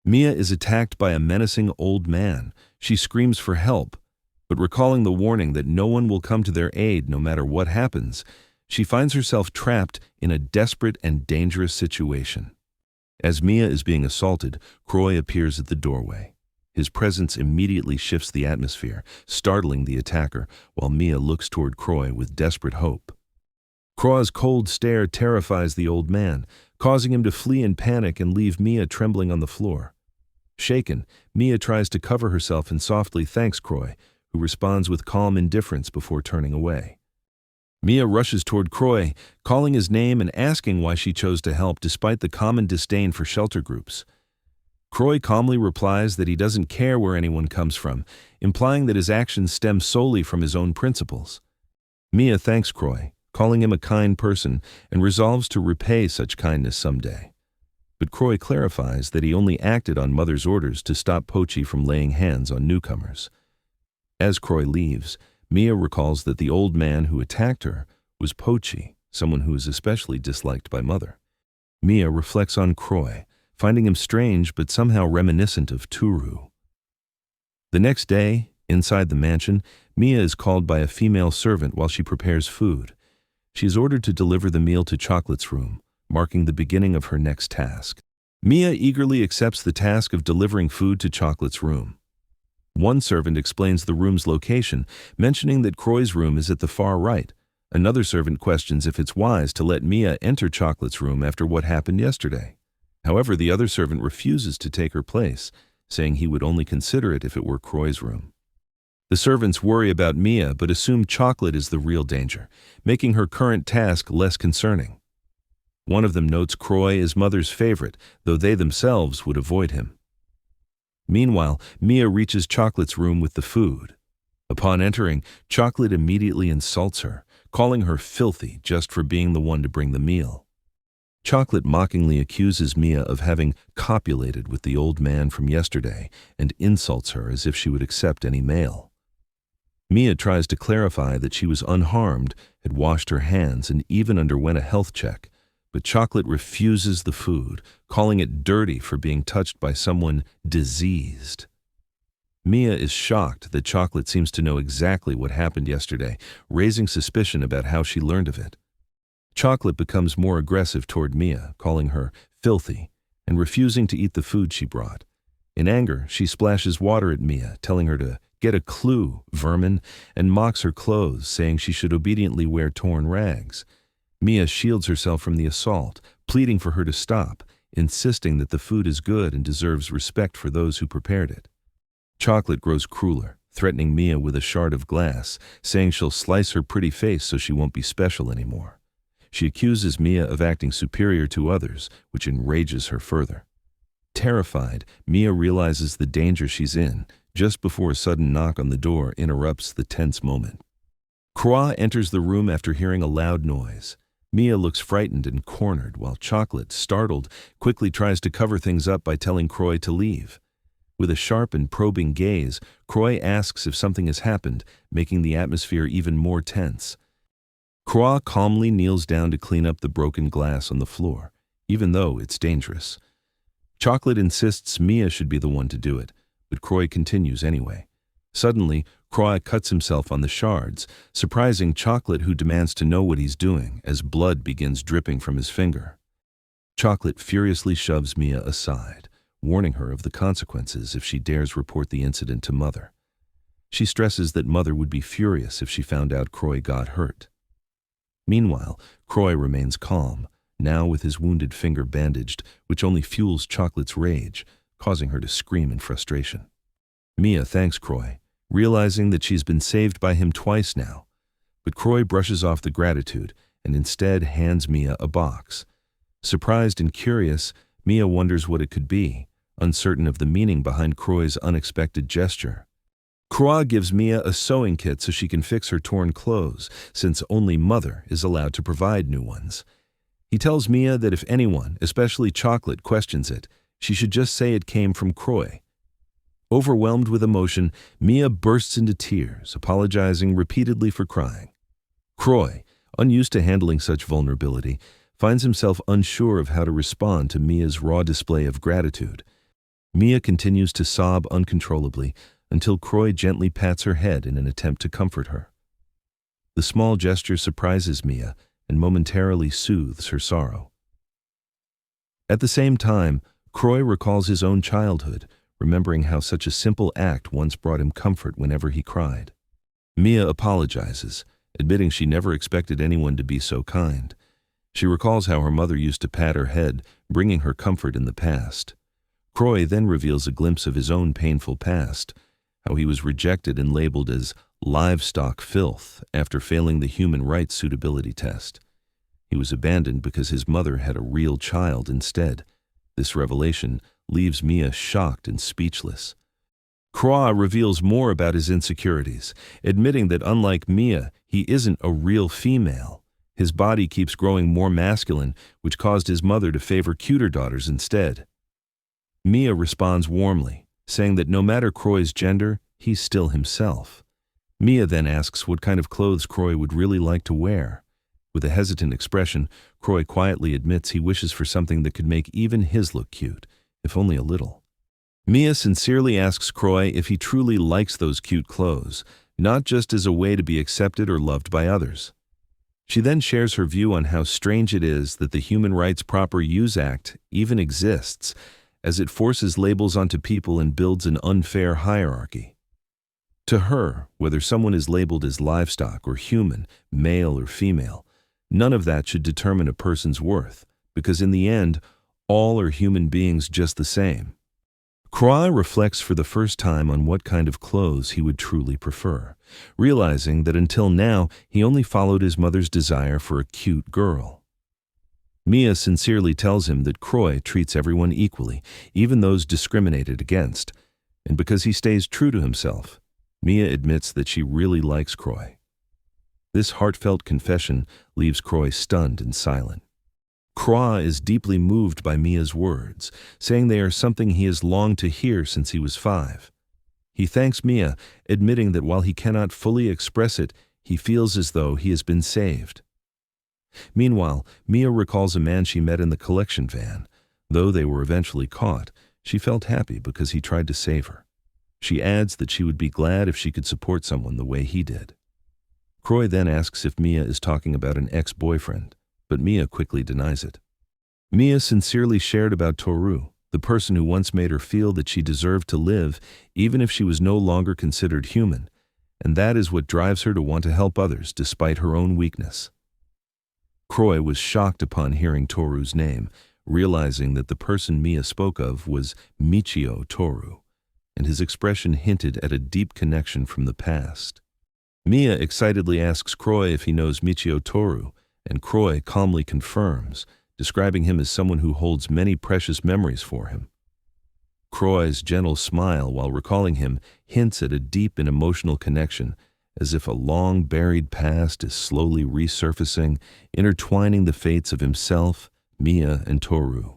Mia is attacked by a menacing old man. She screams for help, but recalling the warning that no one will come to their aid no matter what happens, she finds herself trapped in a desperate and dangerous situation. As Mia is being assaulted, Croy appears at the doorway. His presence immediately shifts the atmosphere, startling the attacker, while Mia looks toward Croy with desperate hope. Croy's cold stare terrifies the old man, causing him to flee in panic and leave Mia trembling on the floor. Shaken, Mia tries to cover herself and softly thanks Croy, who responds with calm indifference before turning away. Mia rushes toward Croy, calling his name and asking why she chose to help despite the common disdain for shelter groups. Croy calmly replies that he doesn't care where anyone comes from, implying that his actions stem solely from his own principles. Mia thanks Croy, calling him a kind person, and resolves to repay such kindness someday. But Croy clarifies that he only acted on Mother's orders to stop Pochi from laying hands on newcomers. As Croy leaves, Mia recalls that the old man who attacked her was Pochi, someone who is especially disliked by Mother. Mia reflects on Croy, finding him strange but somehow reminiscent of Turu. The next day, inside the mansion, Mia is called by a female servant while she prepares food. She is ordered to deliver the meal to Chocolate's room, marking the beginning of her next task. Mia eagerly accepts the task of delivering food to Chocolate's room. One servant explains the room's location, mentioning that Croy's room is at the far right. Another servant questions if it's wise to let Mia enter Chocolate's room after what happened yesterday. However, the other servant refuses to take her place, saying he would only consider it if it were Croy's room. The servants worry about Mia but assume Chocolate is the real danger, making her current task less concerning. One of them notes Croy is Mother's favorite, though they themselves would avoid him. Meanwhile, Mia reaches Chocolate's room with the food. Upon entering, Chocolate immediately insults her, calling her filthy just for being the one to bring the meal. Chocolate mockingly accuses Mia of having copulated with the old man from yesterday and insults her as if she would accept any male. Mia tries to clarify that she was unharmed, had washed her hands, and even underwent a health check, but Chocolate refuses the food, calling it dirty for being touched by someone diseased. Mia is shocked that Chocolate seems to know exactly what happened yesterday, raising suspicion about how she learned of it. Chocolate becomes more aggressive toward Mia, calling her filthy and refusing to eat the food she brought. In anger, she splashes water at Mia, telling her to get a clue, vermin, and mocks her clothes, saying she should obediently wear torn rags. Mia shields herself from the assault, pleading for her to stop, insisting that the food is good and deserves respect for those who prepared it. Chocolate grows crueler, threatening Mia with a shard of glass, saying she'll slice her pretty face so she won't be special anymore. She accuses Mia of acting superior to others, which enrages her further. Terrified, Mia realizes the danger she's in, just before a sudden knock on the door interrupts the tense moment. Croix enters the room after hearing a loud noise. Mia looks frightened and cornered, while Chocolate, startled, quickly tries to cover things up by telling Croix to leave. With a sharp and probing gaze, Croix asks if something has happened, making the atmosphere even more tense. Croix calmly kneels down to clean up the broken glass on the floor, even though it's dangerous. Chocolate insists Mia should be the one to do it, but Croix continues anyway. Suddenly, Croix cuts himself on the shards, surprising Chocolate, who demands to know what he's doing as blood begins dripping from his finger. Chocolate furiously shoves Mia aside, warning her of the consequences if she dares report the incident to Mother. She stresses that Mother would be furious if she found out Croix got hurt. Meanwhile, Croix remains calm, now with his wounded finger bandaged, which only fuels Chocolate's rage, causing her to scream in frustration. Mia thanks Croix, realizing that she's been saved by him twice now, but Croix brushes off the gratitude and instead hands Mia a box. Surprised and curious, Mia wonders what it could be, uncertain of the meaning behind Croix's unexpected gesture. Croix gives Mia a sewing kit so she can fix her torn clothes, since only Mother is allowed to provide new ones. He tells Mia that if anyone, especially Chocolate, questions it, she should just say it came from Croix. Overwhelmed with emotion, Mia bursts into tears, apologizing repeatedly for crying. Croix, unused to handling such vulnerability, finds himself unsure of how to respond to Mia's raw display of gratitude. Mia continues to sob uncontrollably until Croy gently pats her head in an attempt to comfort her. The small gesture surprises Mia and momentarily soothes her sorrow. At the same time, Croy recalls his own childhood, remembering how such a simple act once brought him comfort whenever he cried. Mia apologizes, admitting she never expected anyone to be so kind. She recalls how her mother used to pat her head, bringing her comfort in the past. Croy then reveals a glimpse of his own painful past, how he was rejected and labeled as livestock filth after failing the human rights suitability test. He was abandoned because his mother had a real child instead. This revelation leaves Mia shocked and speechless. Croy reveals more about his insecurities, admitting that unlike Mia, he isn't a real female. His body keeps growing more masculine, which caused his mother to favor cuter daughters instead. Mia responds warmly, saying that no matter Croy's gender, he's still himself. Mia then asks what kind of clothes Croy would really like to wear. With a hesitant expression, Croy quietly admits he wishes for something that could make even his look cute, if only a little. Mia sincerely asks Croy if he truly likes those cute clothes, not just as a way to be accepted or loved by others. She then shares her view on how strange it is that the Human Rights Proper Use Act even exists, as it forces labels onto people and builds an unfair hierarchy. To her, whether someone is labeled as livestock or human, male or female, none of that should determine a person's worth, because in the end, all are human beings just the same. Croy reflects for the first time on what kind of clothes he would truly prefer, realizing that until now he only followed his mother's desire for a cute girl. Mia sincerely tells him that Croy treats everyone equally, even those discriminated against, and because he stays true to himself, Mia admits that she really likes Croy. This heartfelt confession leaves Croy stunned and silent. Croy is deeply moved by Mia's words, saying they are something he has longed to hear since he was 5. He thanks Mia, admitting that while he cannot fully express it, he feels as though he has been saved. Meanwhile, Mia recalls a man she met in the collection van. Though they were eventually caught, she felt happy because he tried to save her. She adds that she would be glad if she could support someone the way he did. Croy then asks if Mia is talking about an ex-boyfriend, but Mia quickly denies it. Mia sincerely shared about Toru, the person who once made her feel that she deserved to live even if she was no longer considered human, and that is what drives her to want to help others despite her own weakness. Croy was shocked upon hearing Toru's name, realizing that the person Mia spoke of was Michio Toru, and his expression hinted at a deep connection from the past. Mia excitedly asks Croy if he knows Michio Toru, and Croy calmly confirms, describing him as someone who holds many precious memories for him. Croy's gentle smile while recalling him hints at a deep and emotional connection, as if a long-buried past is slowly resurfacing, intertwining the fates of himself, Mia, and Toru.